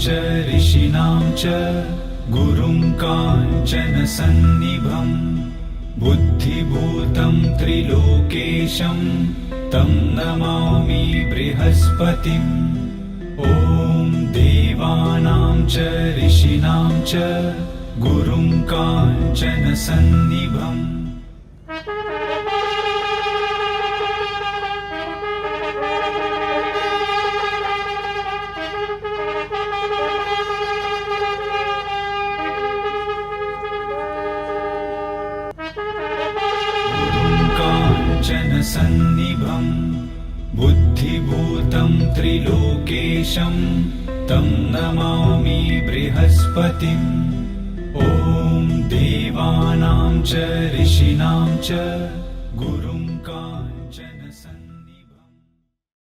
च ऋषीणां च गुरुं काञ्चनसन्निभं बुद्धिभूतं त्रिलोकेशं तं नमामि बृहस्पतिम्। ॐ देवानां च ऋषीणां च गुरुं काञ्चनसन्निभम्। काञ्चनसन्निभं बुद्धिभूतं त्रिलोकेशं तं नमामि बृहस्पतिम्। ॐ देवानां च ऋषीणां च गुरुं